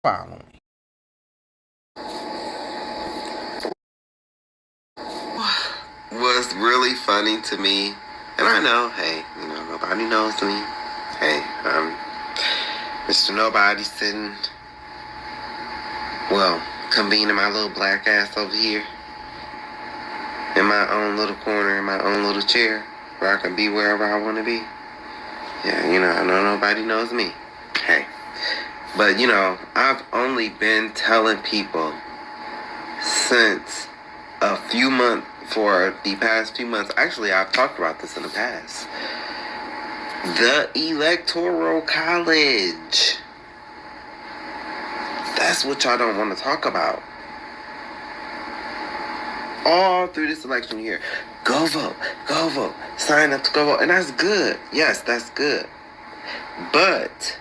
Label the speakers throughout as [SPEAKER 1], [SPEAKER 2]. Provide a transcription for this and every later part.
[SPEAKER 1] following.
[SPEAKER 2] Was really funny to me, and I know, hey, nobody knows me. Hey, Mr. Nobody sitting, convening my little black ass over here in my own little corner, in my own little chair, where I can be wherever I want to be. Yeah, I know nobody knows me. Hey, but I've only been telling people since for the past few months. Actually, I've talked about this in the past. The Electoral College. That's what y'all don't want to talk about. All through this election year. Go vote, sign up to go vote. And that's good. Yes, that's good. But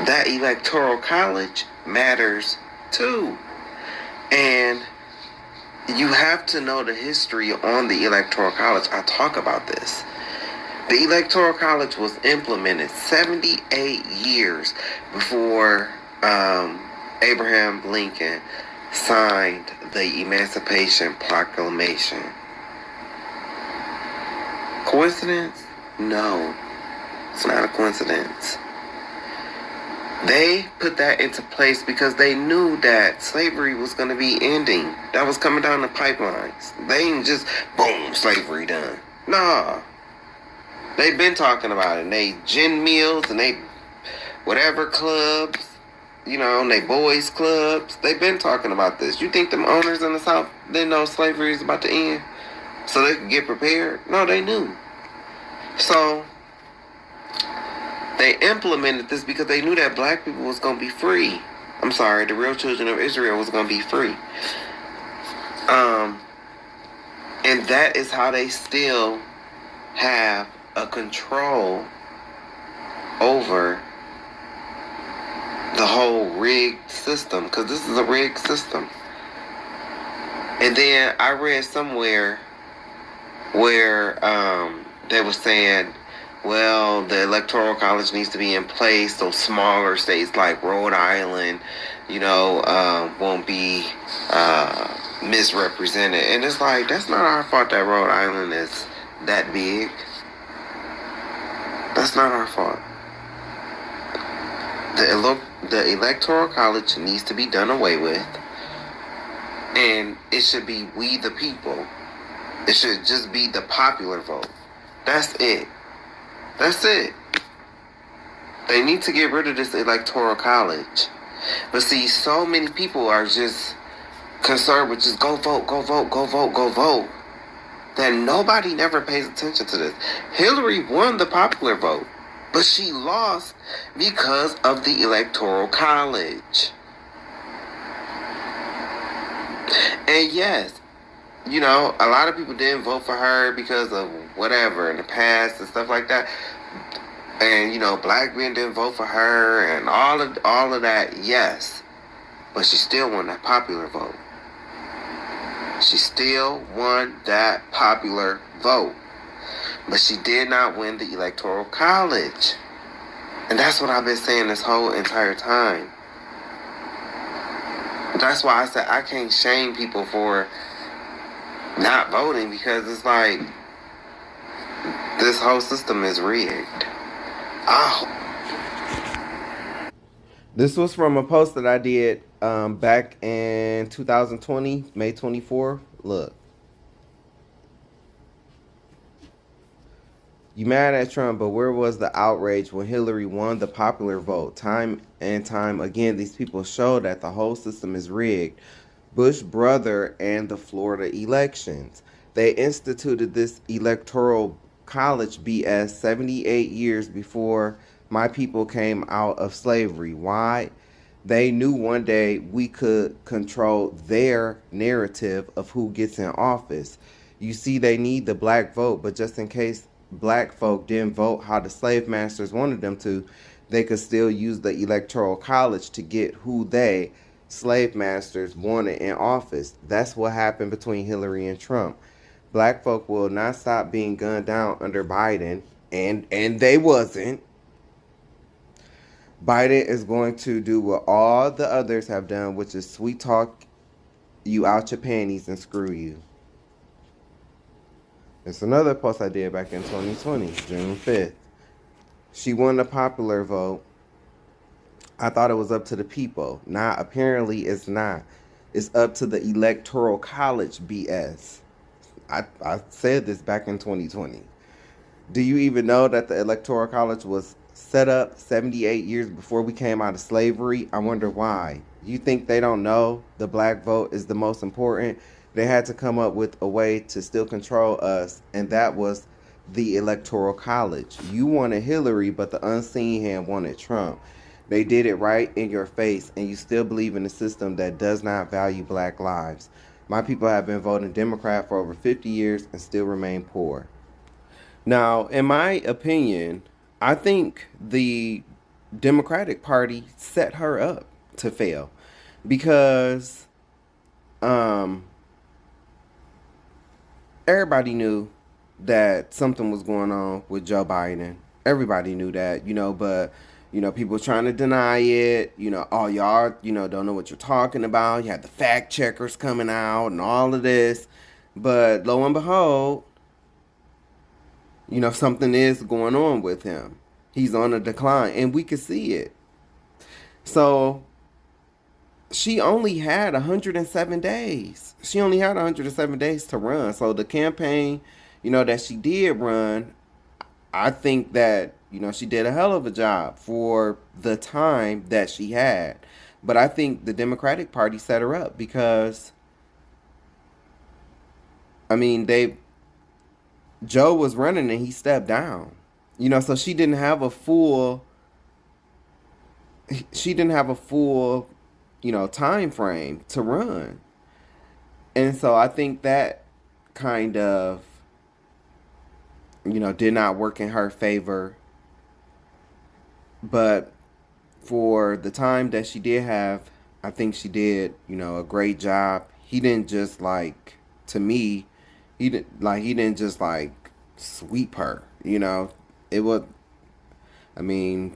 [SPEAKER 2] that Electoral College matters too. And you have to know the history on the Electoral College. I talk about this. The Electoral College was implemented 78 years before Abraham Lincoln signed the Emancipation Proclamation. Coincidence? No, it's not a coincidence. They put that into place because they knew that slavery was going to be ending. That was coming down the pipelines. They ain't just, boom, slavery done. Nah. They've been talking about it. And they gin meals and they whatever clubs, and they boys clubs. They've been talking about this. You think them owners in the South didn't know slavery is about to end so they could get prepared? No, they knew. So they implemented this because they knew that black people was going to be free. I'm sorry, the real children of Israel was going to be free. And that is how they still have a control over the whole rigged system, because this is a rigged system. And then I read somewhere where they were saying, well, the Electoral College needs to be in place so smaller states like Rhode Island, won't be misrepresented. And it's like, that's not our fault that Rhode Island is that big. That's not our fault. The Electoral College needs to be done away with. And it should be we the people. It should just be the popular vote. That's it. That's it. They need to get rid of this Electoral College. But see, so many people are just concerned with just go vote, that nobody never pays attention to this. Hillary won the popular vote, but she lost because of the Electoral College. And yes, a lot of people didn't vote for her because of whatever in the past and stuff like that. And, black men didn't vote for her and all of that, yes. But she still won that popular vote. She still won that popular vote. But she did not win the Electoral College. And that's what I've been saying this whole entire time. That's why I said I can't shame people for not voting, because it's like this whole system is rigged. This was from a post that I did back in 2020, May 24th. Look. You mad at Trump, but where was the outrage when Hillary won the popular vote? Time and time again, these people show that the whole system is rigged. Bush brother and the Florida elections. They instituted this Electoral College BS 78 years before my people came out of slavery. Why? They knew one day we could control their narrative of who gets in office. You see, they need the black vote, but just in case black folk didn't vote how the slave masters wanted them to, they could still use the Electoral College to get who they, slave masters, wanted in office. That's what happened between Hillary and Trump. Black folk will not stop being gunned down under Biden, and they wasn't. Biden is going to do what all the others have done, which is sweet talk you out your panties and screw you. It's another post I did back in 2020, June 5th. She won the popular vote. I thought it was up to the people. Now, apparently, it's not. It's up to the Electoral College BS. I said this back in 2020. Do you even know that the Electoral College was set up 78 years before we came out of slavery? I wonder why. You think they don't know the black vote is the most important? They had to come up with a way to still control us, and that was the Electoral College. You wanted Hillary, but the unseen hand wanted Trump. They did it right in your face, and you still believe in a system that does not value black lives. My people have been voting Democrat for over 50 years and still remain poor. Now, in my opinion, I think the Democratic Party set her up to fail because um, everybody knew that something was going on with Joe Biden. Everybody knew that, but people trying to deny it. Oh, y'all, don't know what you're talking about. You had the fact checkers coming out and all of this. But lo and behold, something is going on with him. He's on a decline, and we could see it. So she only had 107 days. She only had 107 days to run. So the campaign, that she did run, I think that, she did a hell of a job for the time that she had. But I think the Democratic Party set her up because, Joe was running and he stepped down. So she didn't have a full, time frame to run. And so I think that kind of, did not work in her favor. But for the time that she did have, I think she did, a great job. He didn't just to me, he didn't just sweep her, It was, to me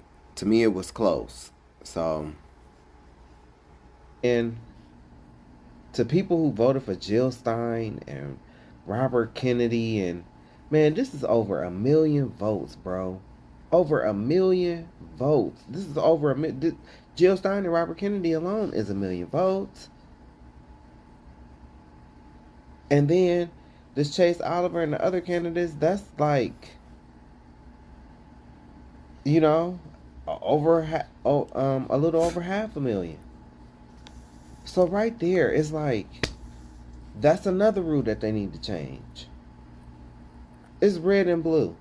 [SPEAKER 2] it was close. So, and to people who voted for Jill Stein and Robert Kennedy, and man, this is over 1 million votes, bro. Over 1 million votes. This is over a million. Jill Stein and Robert Kennedy alone is 1 million votes. And then this Chase Oliver and the other candidates, that's over a little over 500,000. So right there, it's that's another rule that they need to change. It's red and blue.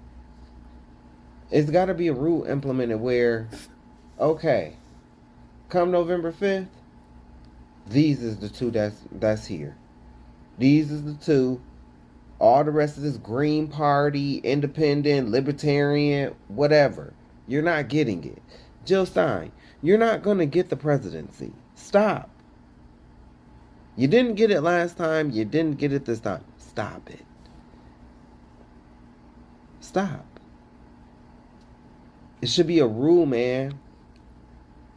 [SPEAKER 2] It's got to be a rule implemented where, okay, come November 5th, these is the two that's here. These is the two. All the rest of this Green Party, Independent, Libertarian, whatever, you're not getting it. Jill Stein, you're not going to get the presidency. Stop. You didn't get it last time. You didn't get it this time. Stop it. Stop. It should be a rule, man,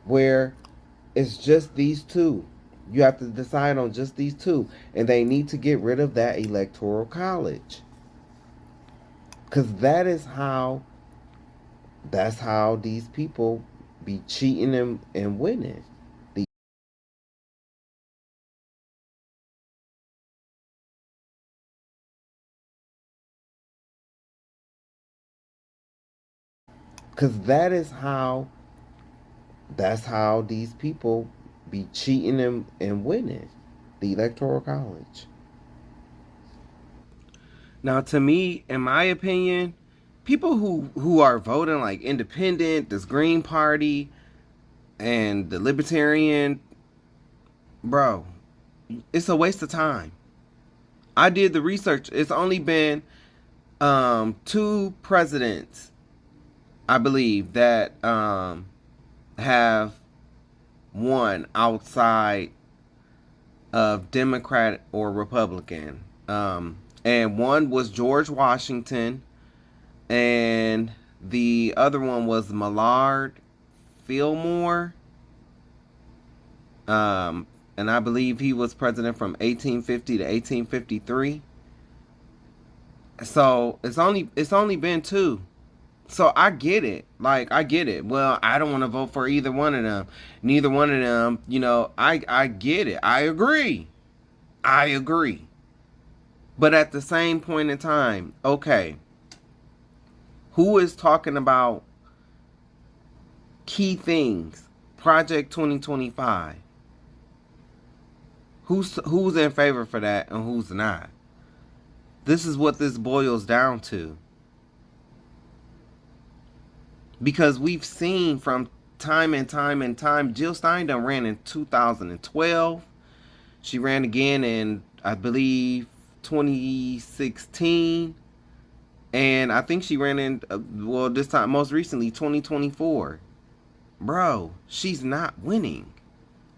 [SPEAKER 2] where it's just these two. You have to decide on just these two. And they need to get rid of that electoral college. Because that's how these people be cheating and winning. Because that's how these people be cheating and winning. The electoral college. Now, to me, in my opinion, people who are voting independent, this Green Party, and the Libertarian, bro, it's a waste of time. I did the research. It's only been 2 presidents, I believe, that have won outside of Democrat or Republican. And one was George Washington, and the other one was Millard, Fillmore. And I believe he was president from 1850 to 1853. So it's only been two. So I get it. Like, I get it. Well, I don't want to vote for either one of them. Neither one of them, I get it. I agree. I agree. But at the same point in time, okay, who is talking about key things? Project 2025. Who's in favor for that and who's not? This is what this boils down to. Because we've seen from time and time and time, Jill Stein done ran in 2012. She ran again in, I believe, 2016. And I think she ran in, this time, most recently, 2024. Bro, she's not winning.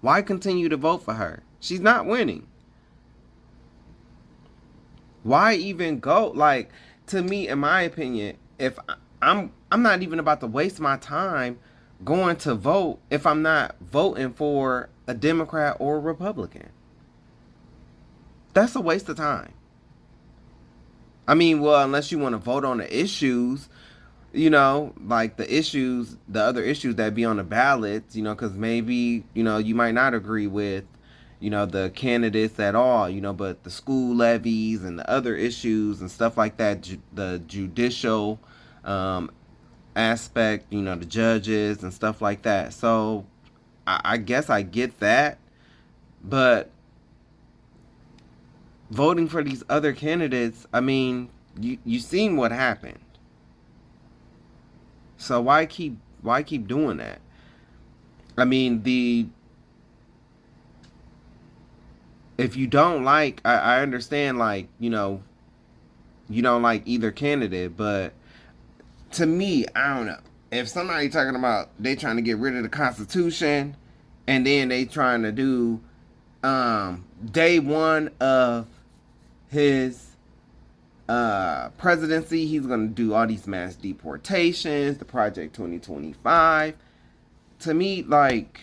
[SPEAKER 2] Why continue to vote for her? She's not winning. Why even go? Like, to me, in my opinion, if I'm not even about to waste my time going to vote if I'm not voting for a Democrat or a Republican. That's a waste of time. I mean, well, unless you want to vote on the issues, like the other issues that be on the ballots, because maybe, you might not agree with, the candidates at all, but the school levies and the other issues and stuff like that, the judicial aspect, the judges and stuff like that. So I guess I get that, but voting for these other candidates, I mean, you seen what happened. So why keep doing that? I mean, if you don't like, I understand, like, you don't like either candidate, but to me, I don't know. If somebody talking about they trying to get rid of the Constitution, and then they trying to do day one of his presidency, he's going to do all these mass deportations, the Project 2025. To me, like,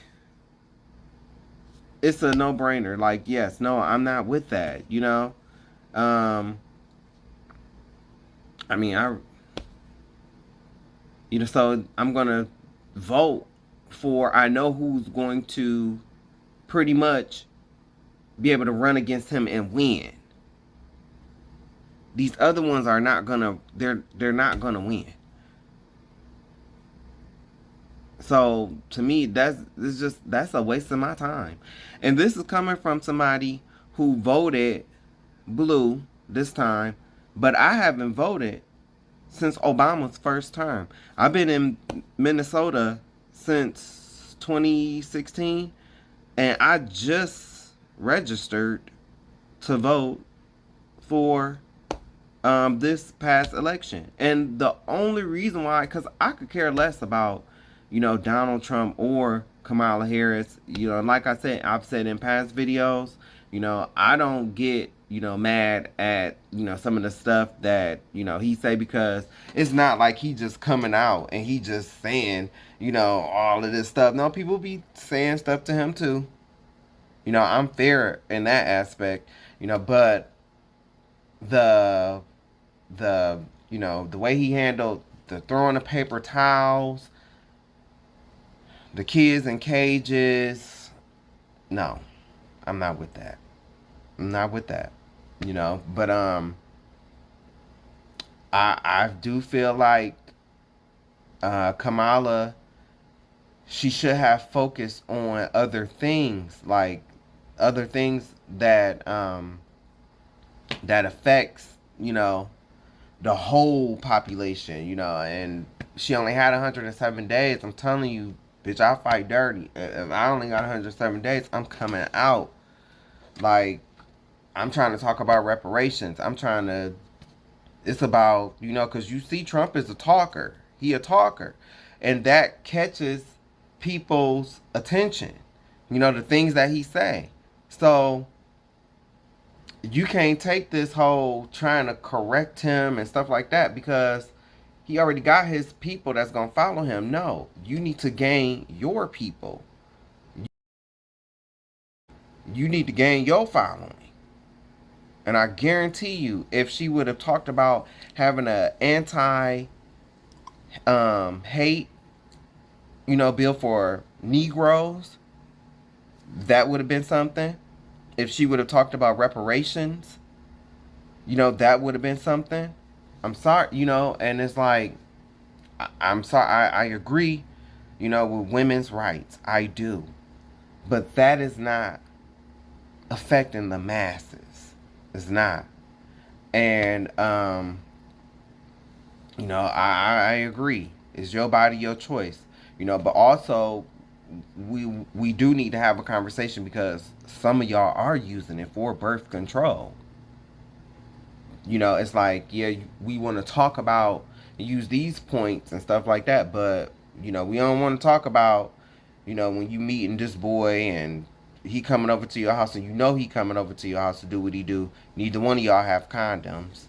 [SPEAKER 2] it's a no-brainer. Like, yes, no, I'm not with that, I mean, so I'm going to vote for, I know who's going to pretty much be able to run against him and win. These other ones are not gonna, they're not gonna win. So to me, that's a waste of my time. And this is coming from somebody who voted blue this time, but I haven't voted since Obama's first term. I've been in Minnesota since 2016, and I just registered to vote for this past election. And the only reason why, because I could care less about, Donald Trump or Kamala Harris. Like I said, I've said in past videos, I don't get, mad at, some of the stuff that, he say, because it's not like he just coming out and he just saying, all of this stuff. No, people be saying stuff to him too. I'm fair in that aspect, but the way he handled the throwing the paper towels, the kids in cages, no, I'm not with that. I'm not with that, but I do feel like Kamala, she should have focused on other things, like other things that that affects, the whole population, and she only had 107 days. I'm telling you, bitch, I'll fight dirty. If I only got 107 days, I'm coming out. Like, I'm trying to talk about reparations. It's about, because you see Trump is a talker. He a talker. And that catches people's attention, the things that he say. So you can't take this whole trying to correct him and stuff like that, because He already got his people that's gonna follow him. No, you need to gain your people. You need to gain your following. And I guarantee you, if she would have talked about having an anti hate, bill for Negroes, that would have been something. If she would have talked about reparations, that would have been something. I'm sorry, and it's like, I'm sorry, I agree, with women's rights. I do. But that is not affecting the masses. It's not. And, I agree. It's your body, your choice. But also, we do need to have a conversation because some of y'all are using it for birth control. It's like, yeah, we want to talk about, use these points and stuff like that, but we don't want to talk about, when you meeting this boy and he coming over to your house and he coming over to your house to do what he do. Neither one of y'all have condoms.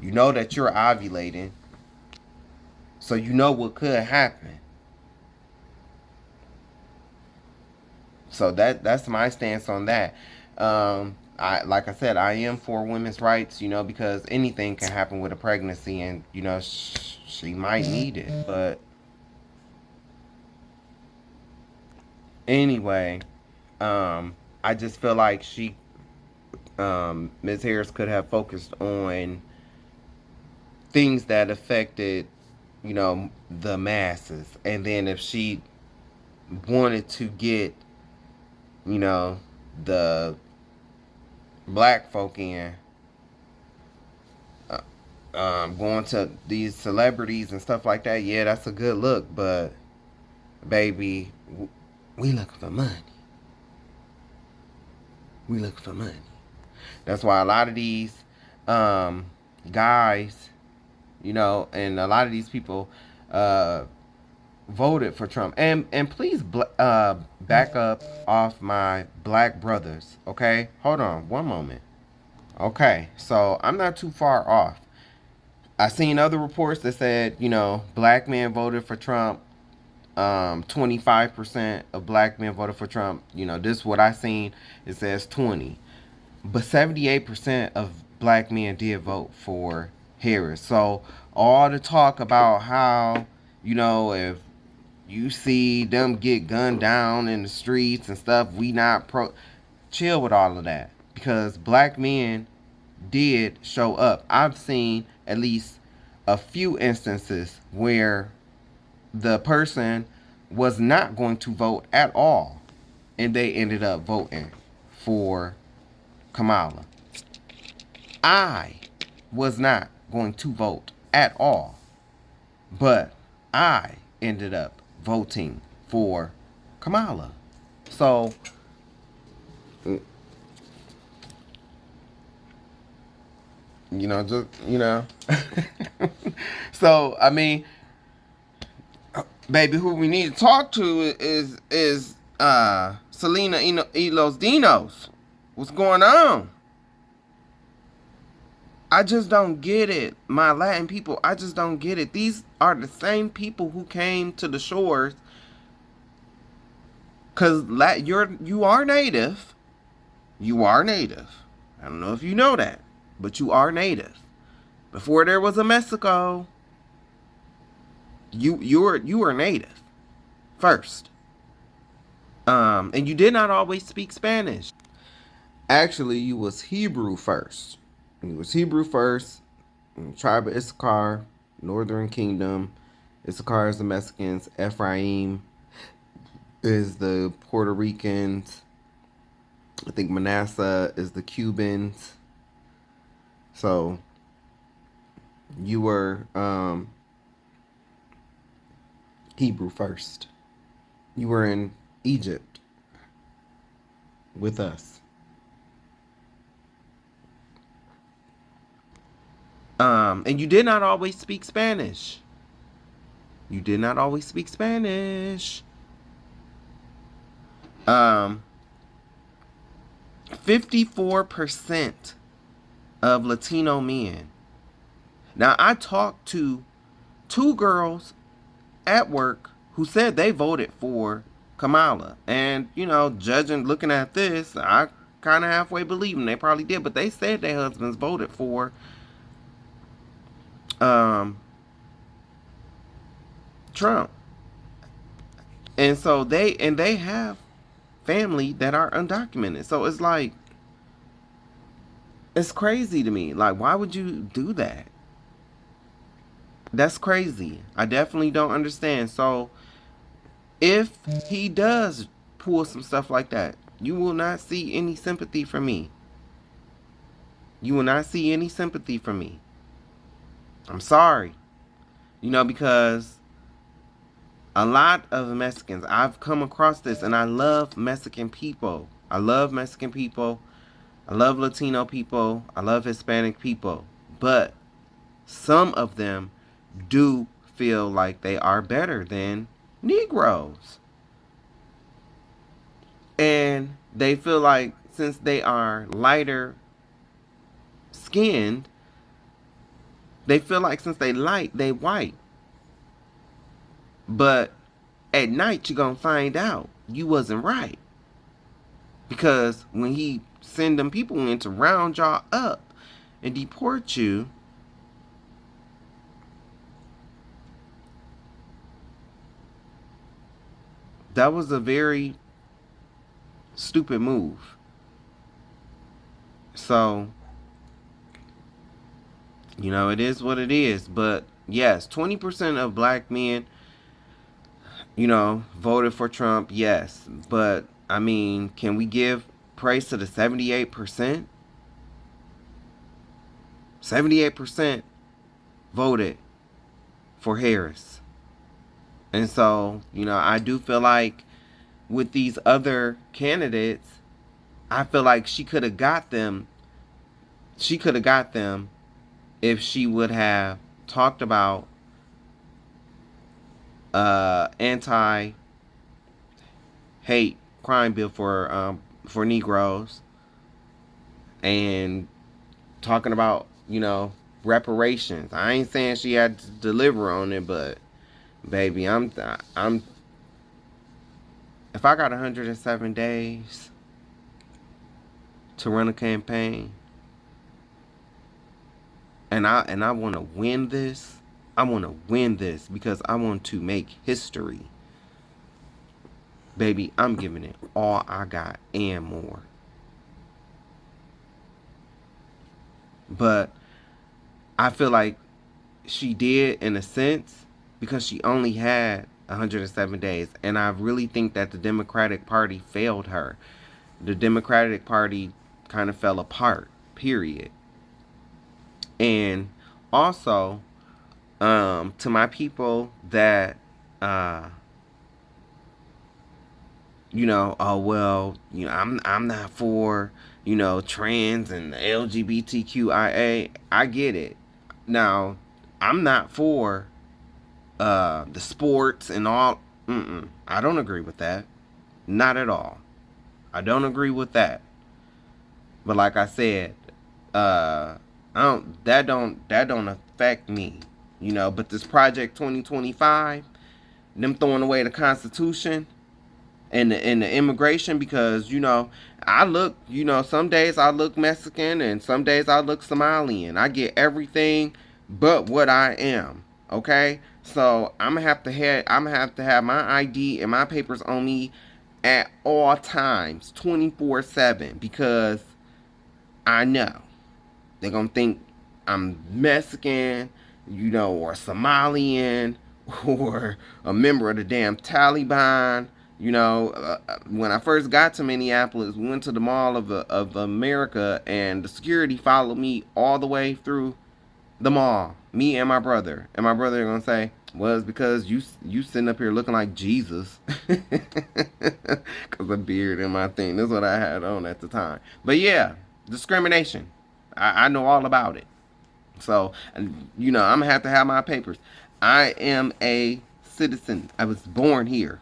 [SPEAKER 2] You know that you're ovulating, so you know what could happen. So that's my stance on that. Like I said, I am for women's rights, because anything can happen with a pregnancy, and she might need it. But anyway, I just feel like Ms. Harris could have focused on things that affected, the masses, and then if she wanted to get, the black folk in, going to these celebrities and stuff like that, yeah, that's a good look, but baby, we looking for money. We looking for money. That's why a lot of these guys, and a lot of these people voted for Trump. And please back up off my black brothers, okay? Hold on one moment. Okay, so I'm not too far off. I seen other reports that said, black men voted for Trump. 25% of black men voted for Trump. This is what I seen. It says 20. But 78% of black men did vote for Harris. So all the talk about how, if you see them get gunned down in the streets and stuff, we not chill with all of that. Because black men did show up. I've seen at least a few instances where the person was not going to vote at all, and they ended up voting for Kamala. I was not going to vote at all, but I ended up voting for Kamala. So, so I mean, baby, who we need to talk to is Selena Elos Dinos. What's going on? I just don't get it. My Latin people, I just don't get it. These are the same people who came to the shores. Cause you are native. You are native. I don't know if you know that, but you are native. Before there was a Mexico, you were native first. And you did not always speak Spanish. Actually, you was Hebrew first. You was Hebrew first. Tribe of Issachar, Northern Kingdom. Issachar is the Mexicans. Ephraim is the Puerto Ricans. I think Manasseh is the Cubans. So you were Hebrew first. You were in Egypt with us. And you did not always speak Spanish. You did not always speak Spanish. 54% of Latino men Now, I talked to 2 girls at work who said they voted for Kamala. And, judging, looking at this, I kind of halfway believe them. They probably did, but they said their husbands voted for Trump. And so they have family that are undocumented. So it's like, it's crazy to me. Like, why would you do that? That's crazy. I definitely don't understand. So if he does pull some stuff like that, you will not see any sympathy from me. You will not see any sympathy from me. I'm sorry. Because a lot of Mexicans, I've come across this, and I love Mexican people. I love Mexican people. I love Latino people. I love Hispanic people. But some of them do feel like they are better than Negroes. And they feel like since they are lighter skinned, they feel like since they light, they white. But at night, you're going to find out you wasn't right. Because when he send them people in to round y'all up and deport you, that was a very stupid move. So, it is what it is. But yes, 20% of black men, voted for Trump. Yes. But, I mean, can we give praise to the 78%? 78% voted for Harris. And so, I do feel like with these other candidates, I feel like she could have got them. She could have got them if she would have talked about anti-hate crime bill for Negroes, and talking about reparations. I ain't saying she had to deliver on it, but baby, I'm if I got 107 days to run a campaign, and I want to win this. I want to win this because I want to make history. Baby, I'm giving it all I got and more. But I feel like she did in a sense because she only had 107 days. And I really think that the Democratic Party failed her. The Democratic Party kind of fell apart, period. And also, to my people that, oh well, I'm not for, trans and LGBTQIA. I get it. Now, I'm not for the sports and all. I don't agree with that. Not at all. I don't agree with that. But like I said, that don't affect me. But this Project 2025, them throwing away the Constitution and the immigration, because I look, some days I look Mexican and some days I look Somalian. I get everything but what I am. Okay, so I'm gonna have to have my ID and my papers on me at all times, 24/7, because I know they're gonna think I'm Mexican, or Somalian, or a member of the damn Taliban. When I first got to Minneapolis, we went to the Mall of America, and the security followed me all the way through the mall. Me and my brother. And my brother gonna say, well, it's because you sitting up here looking like Jesus. Because of beard and my thing. That's what I had on at the time. But yeah, discrimination. I know all about it. So, I'm going to have my papers. I am a citizen. I was born here.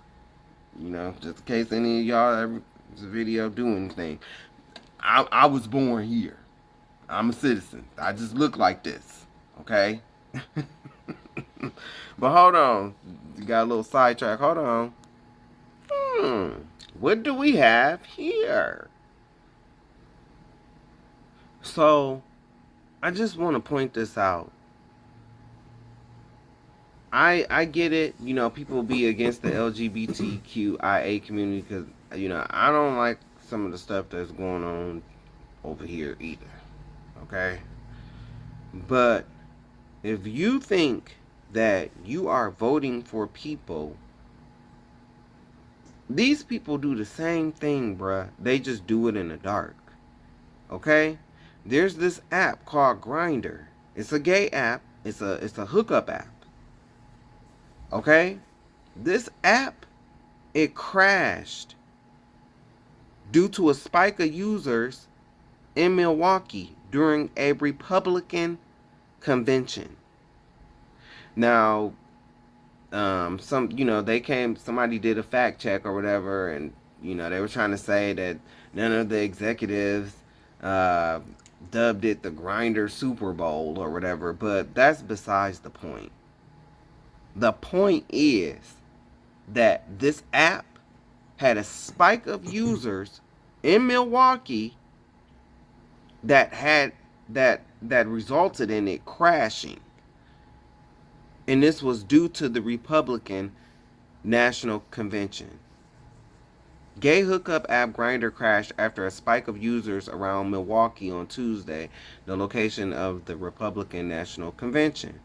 [SPEAKER 2] Just in case any of y'all ever this video do anything. I was born here. I'm a citizen. I just look like this. Okay? But hold on. You got a little sidetrack. Hold on. What do we have here? So, I just want to point this out. I get it. You know, people be against the LGBTQIA community because, you know, I don't like some of the stuff that's going on over here either. Okay? But if you think that you are voting for people, these people do the same thing, bruh. They just do it in the dark. Okay? There's this app called Grindr. It's a gay app. It's a hookup app. Okay? This app, it crashed due to a spike of users in Milwaukee during a Republican convention. Now, somebody did a fact check or whatever, and they were trying to say that none of the executives dubbed it the Grindr Super Bowl or whatever, but that's besides the point. The point is that this app had a spike of users in Milwaukee that resulted in it crashing. And this was due to the Republican National Convention. Gay hookup app Grindr crashed after a spike of users around Milwaukee on Tuesday, the location of the Republican National Convention.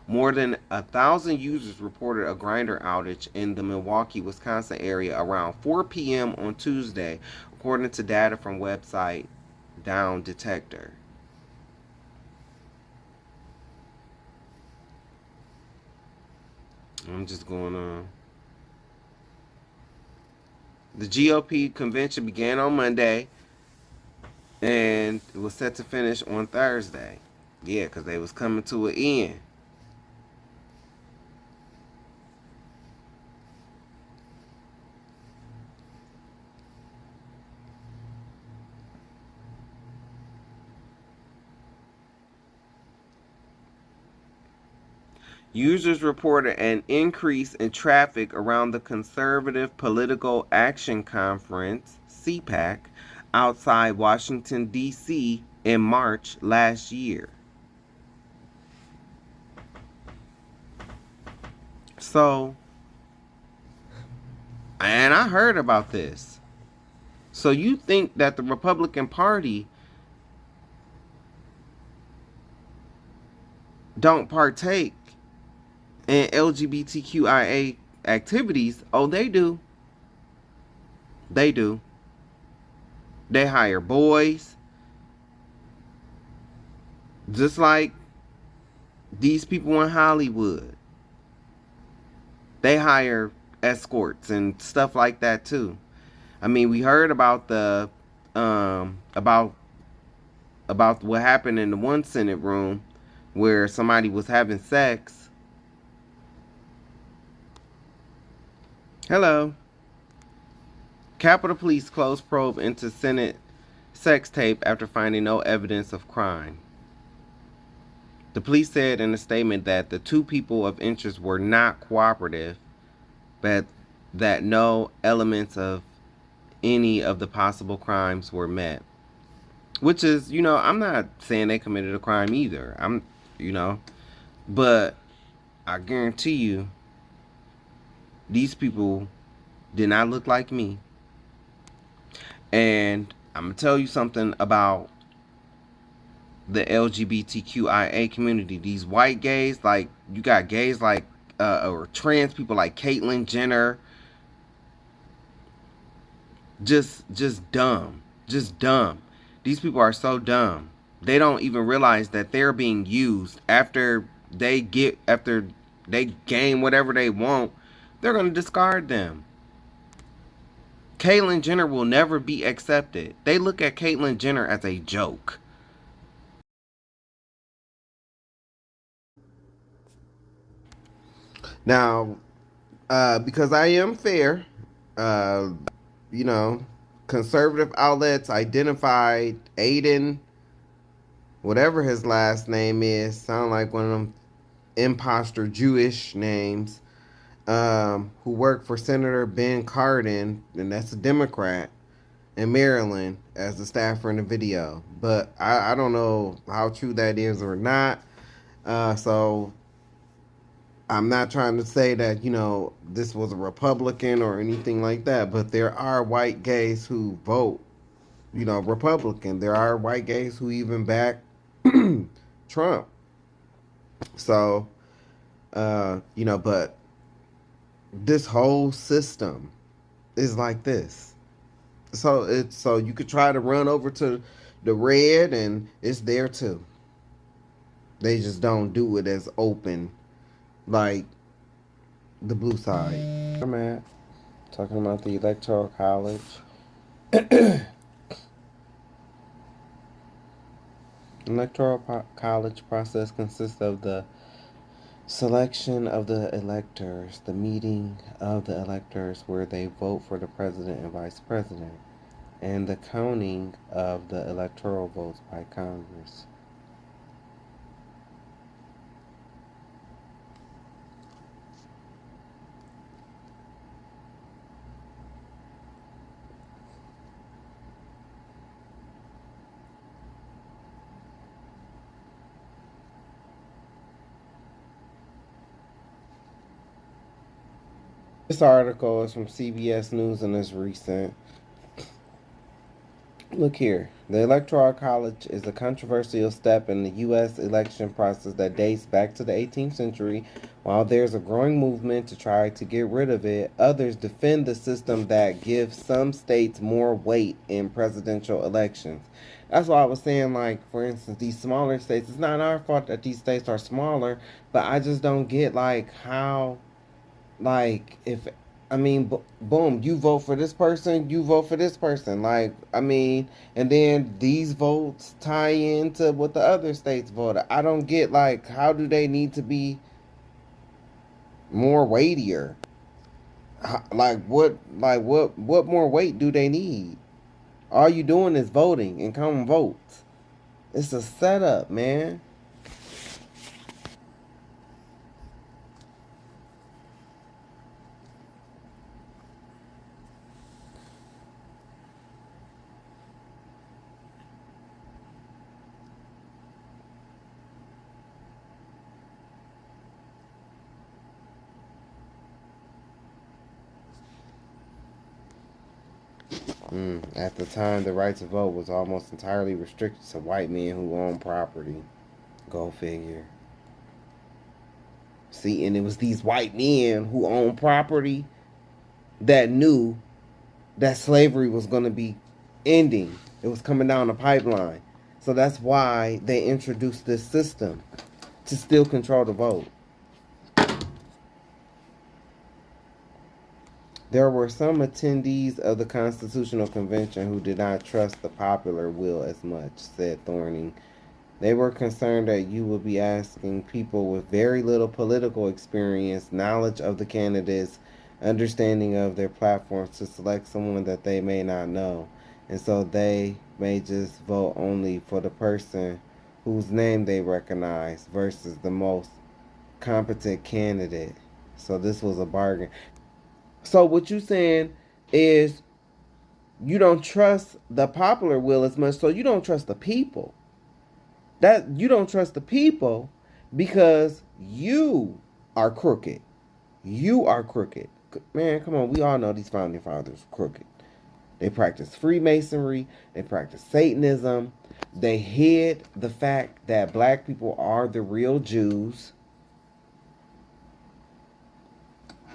[SPEAKER 2] More than 1,000 users reported a Grindr outage in the Milwaukee, Wisconsin area around 4 p.m. on Tuesday, according to data from website Down Detector. I'm just going on. The GOP convention began on Monday and it was set to finish on Thursday. Yeah, because they was coming to an end. Users reported an increase in traffic around the Conservative Political Action Conference, CPAC, outside Washington, D.C. in March last year. So, and I heard about this. So you think that the Republican Party don't partake in LGBTQIA activities? Oh, they do. They do. They hire boys, just like these people in Hollywood. They hire escorts and stuff like that too. I mean, we heard about the about what happened in the one Senate room where somebody was having sex. Hello. Capitol Police closed probe into Senate sex tape after finding no evidence of crime. The police said in a statement that the two people of interest were not cooperative, but that no elements of any of the possible crimes were met. Which is, I'm not saying they committed a crime either. But I guarantee you, these people did not look like me. And I'm going to tell you something about the LGBTQIA community. These white gays, like, you got gays like, or trans people like Caitlyn Jenner. Just dumb. Just dumb. These people are so dumb. They don't even realize that they're being used after they gain whatever they want. They're going to discard them. Caitlyn Jenner will never be accepted. They look at Caitlyn Jenner as a joke. Now, because I am fair, conservative outlets identified Aiden whatever his last name is, sound like one of them imposter Jewish names, who worked for Senator Ben Cardin, and that's a Democrat in Maryland, as the staffer in the video. But I don't know how true that is or not. So I'm not trying to say that, this was a Republican or anything like that, but there are white gays who vote, Republican. There are white gays who even back Trump. So, but this whole system is like this. So you could try to run over to the red and it's there too. They just don't do it as open like the blue side. I'm at talking about the Electoral College. College process consists of the selection of the electors, the meeting of the electors where they vote for the president and vice president, and the counting of the electoral votes by Congress. This article is from CBS News and is recent. Look here. The Electoral College is a controversial step in the U.S. election process that dates back to the 18th century. While there's a growing movement to try to get rid of it, others defend the system that gives some states more weight in presidential elections. That's why I was saying, like, for instance, these smaller states, it's not our fault that these states are smaller, but I just don't get, like, how, like, if I mean, boom, you vote for this person, you vote for this person. Like, I mean, and then these votes tie into what the other states voted. I don't get, like, how do they need to be more weightier? What more weight do they need? All you doing is voting and counting votes. It's a setup, man. At the time, the right to vote was almost entirely restricted to white men who own property. Go figure. See, and it was these white men who owned property that knew that slavery was going to be ending. It was coming down the pipeline. So that's why they introduced this system to still control the vote. There were some attendees of the Constitutional Convention who did not trust the popular will as much, said Thorning. They were concerned that you would be asking people with very little political experience, knowledge of the candidates, understanding of their platforms to select someone that they may not know. And so they may just vote only for the person whose name they recognize versus the most competent candidate. So this was a bargain. So what you saying is you don't trust the popular will as much, so you don't trust the people. That you don't trust the people because you are crooked. You are crooked. Man, come on, we all know these founding fathers were crooked. They practiced Freemasonry, they practiced Satanism, they hid the fact that black people are the real Jews.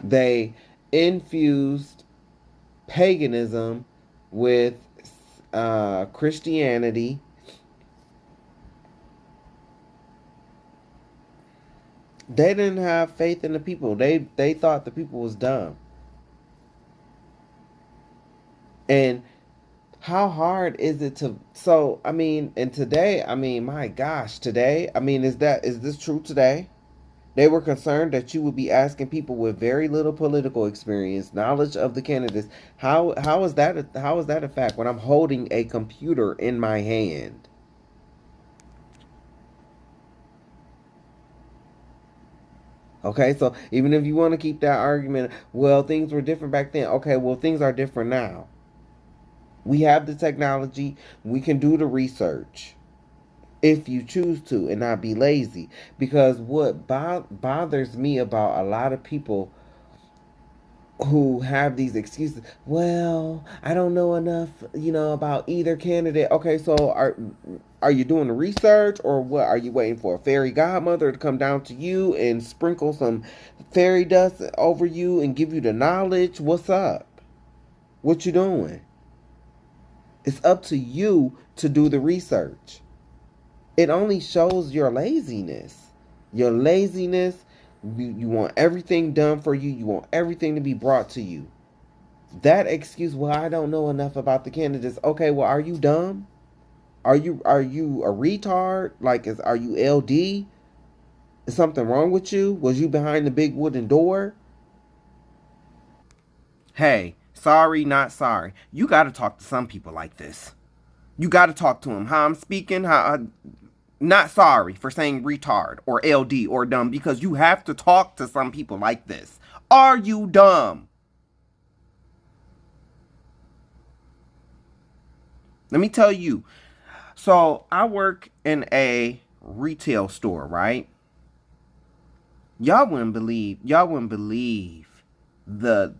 [SPEAKER 2] They infused paganism with Christianity. They didn't have faith in the people. They thought the people was dumb. And how hard is it to I mean, and today, I mean, my gosh, today, I mean, is this true today? They were concerned that you would be asking people with very little political experience, knowledge of the candidates. How is that a fact when I'm holding a computer in my hand? Okay, so even if you want to keep that argument, well, things were different back then. Okay, well, things are different now. We have the technology, we can do the research if you choose to and not be lazy. Because what bothers me about a lot of people who have these excuses, well, I don't know enough, about either candidate. Okay, so are you doing the research, or what? Are you waiting for a fairy godmother to come down to you and sprinkle some fairy dust over you and give you the knowledge? What's up? What you doing? It's up to you to do the research. It only shows your laziness. Your laziness, you want everything done for you. You want everything to be brought to you. That excuse, well, I don't know enough about the candidates. Okay, well, are you dumb? Are you a retard? Like, are you LD? Is something wrong with you? Was you behind the big wooden door? Hey, sorry, not sorry. You got to talk to some people like this. You got to talk to them. How I'm speaking, not sorry for saying retard or LD or dumb, because you have to talk to some people like this. Are you dumb? Let me tell you. So I work in a retail store, right? Y'all wouldn't believe the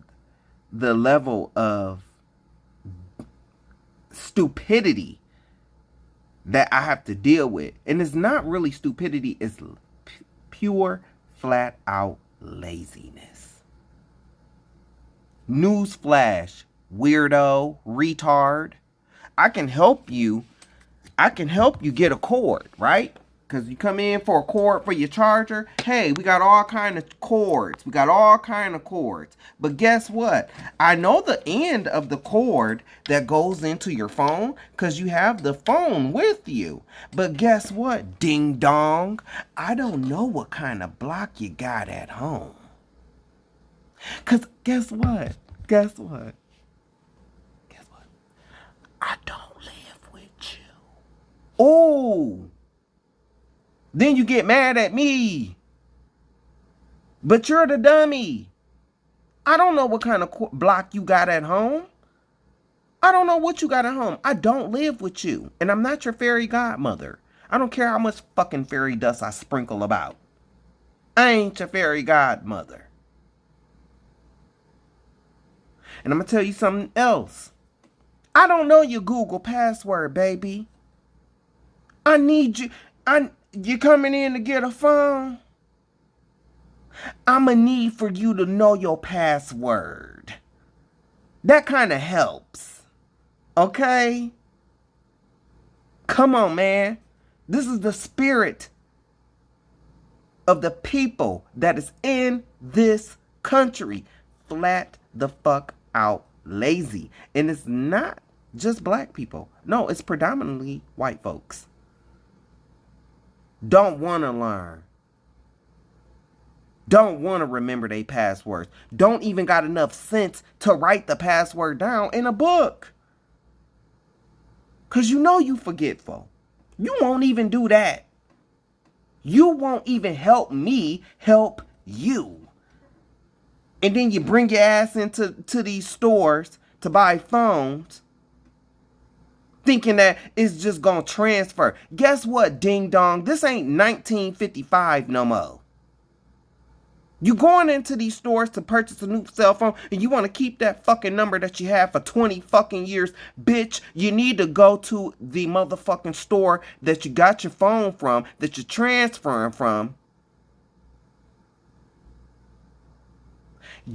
[SPEAKER 2] the level of stupidity that I have to deal with. And it's not really stupidity, it's pure flat out laziness. Newsflash, weirdo, retard. I can help you. I can help you get a cord, right? Because you come in for a cord for your charger. Hey, we got all kind of cords. We got all kind of cords. But guess what? I know the end of the cord that goes into your phone because you have the phone with you. But guess what? Ding dong. I don't know what kind of block you got at home. Because guess what? Guess what? Guess what? I don't live with you. Oh, then you get mad at me. But you're the dummy. I don't know what kind of block you got at home. I don't know what you got at home. I don't live with you. And I'm not your fairy godmother. I don't care how much fucking fairy dust I sprinkle about. I ain't your fairy godmother. And I'm going to tell you something else. I don't know your Google password, baby. I need you. You coming in to get a phone? I'ma need for you to know your password. That kind of helps. Okay? Come on, man. This is the spirit of the people that is in this country. Flat the fuck out lazy. And it's not just black people. No, it's predominantly white folks. Don't want to learn. Don't want to remember their passwords. Don't even got enough sense to write the password down in a book. Because you know you forgetful. You won't even do that. You won't even help me help you. And then you bring your ass into these stores to buy phones, thinking that it's just going to transfer. Guess what, ding dong? This ain't 1955 no more. You going into these stores to purchase a new cell phone and you want to keep that fucking number that you have for 20 fucking years. Bitch, you need to go to the motherfucking store that you got your phone from, that you're transferring from.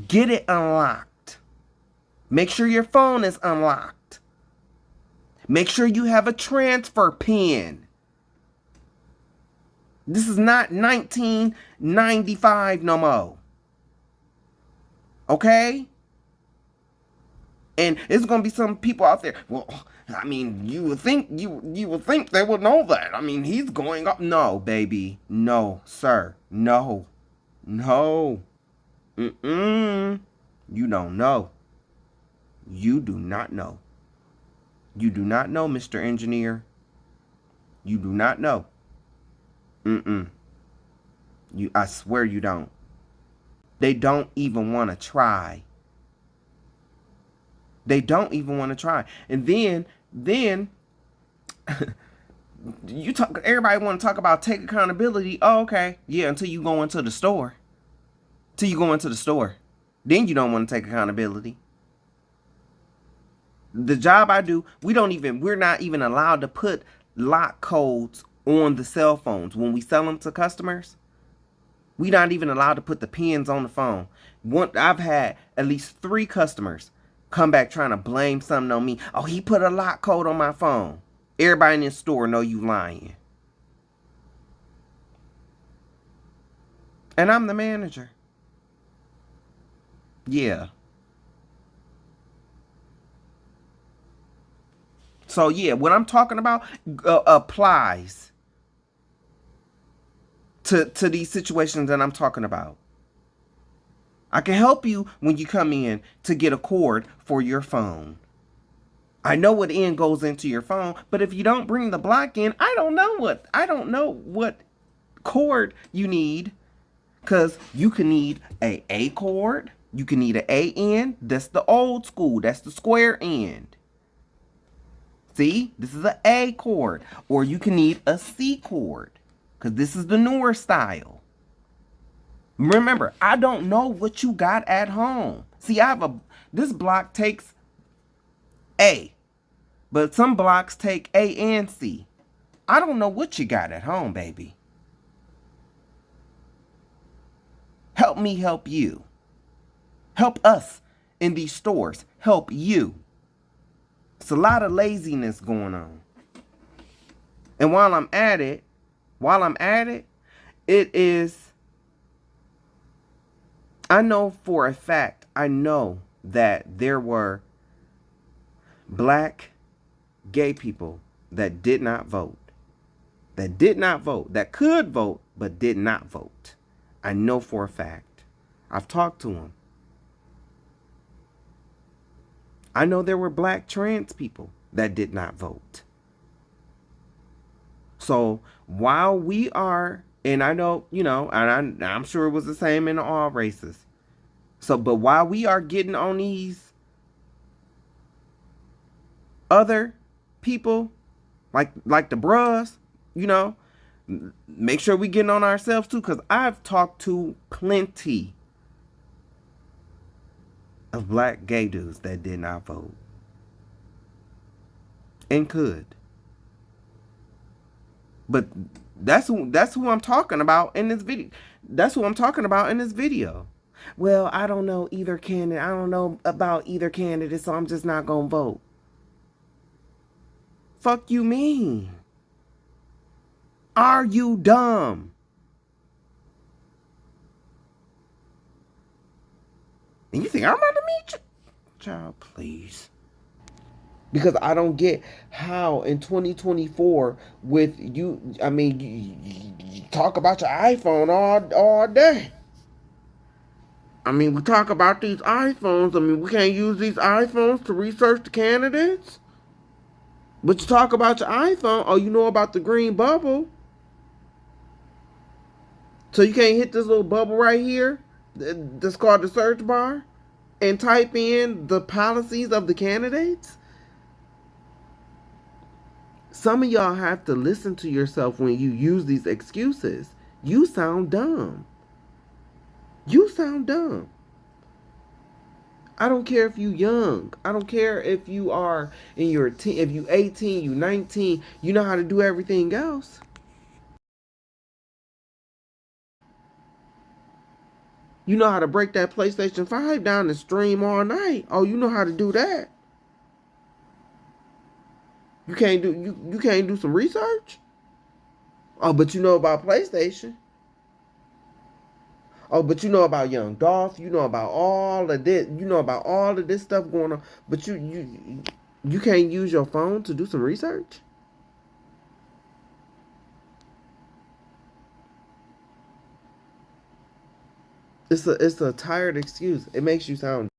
[SPEAKER 2] Get it unlocked. Make sure your phone is unlocked. Make sure you have a transfer pin. This is not 1995 no more. Okay? And it's gonna be some people out there. Well, I mean, you would think they would know that. I mean, he's going up. No, baby. No, sir. No. No. You don't know. You do not know. You do not know, Mr. Engineer. You do not know. I swear you don't. They don't even want to try. They don't even want to try. And then you talk. Everybody want to talk about take accountability. Oh, okay, yeah. Until you go into the store. Till you go into the store, then you don't want to take accountability. The job I do, we're not even allowed to put lock codes on the cell phones when we sell them to customers. We're not even allowed to put the pins on the phone. I've had at least 3 customers come back trying to blame something on me. Oh, he put a lock code on my phone. Everybody in this store know you lying. And I'm the manager. Yeah. So yeah, what I'm talking about applies to these situations that I'm talking about. I can help you when you come in to get a cord for your phone. I know what end goes into your phone, but if you don't bring the block in, I don't know what cord you need, cuz you can need a cord, you can need an A end, that's the old school, that's the square end. See, this is an A cord, or you can need a C cord, cuz this is the newer style. Remember, I don't know what you got at home. See, this block takes A, but some blocks take A and C. I don't know what you got at home, baby. Help me help you. Help us in these stores. Help you. It's a lot of laziness going on. And while I'm at it, it is, I know for a fact, I know that there were black gay people that did not vote. That could vote, but did not vote. I know for a fact. I've talked to them. I know there were black trans people that did not vote. So while we are, and I know, and I'm sure it was the same in all races. So, but while we are getting on these other people, like the bros, make sure we getting on ourselves too, because I've talked to plenty of black gay dudes that did not vote and could. But that's who I'm talking about in this video. That's who I'm talking about in this video. Well, I don't know either candidate. I don't know about either candidate, so I'm just not gonna vote. Fuck you mean? Are you dumb? And you think I'm gonna meet you? Child, please. Because I don't get how in 2024 with you, I mean, you talk about your iPhone all day. I mean, we talk about these iPhones. I mean, we can't use these iPhones to research the candidates. But you talk about your iPhone, oh, you know about the green bubble. So you can't hit this little bubble right here that's called the search bar and type in the policies of the candidates? Some of y'all have to listen to yourself when you use these excuses. You sound dumb. You sound dumb. I don't care if you young. I don't care if you are in your if you 18, you 19, you know how to do everything else. You know how to break that PlayStation 5 down and stream all night. Oh, you know how to do that. You can't do some research? Oh, but you know about PlayStation. Oh, but you know about Young Dolph. You know about all of this. You know about all of this stuff going on. But you can't use your phone to do some research? It's a tired excuse. It makes you sound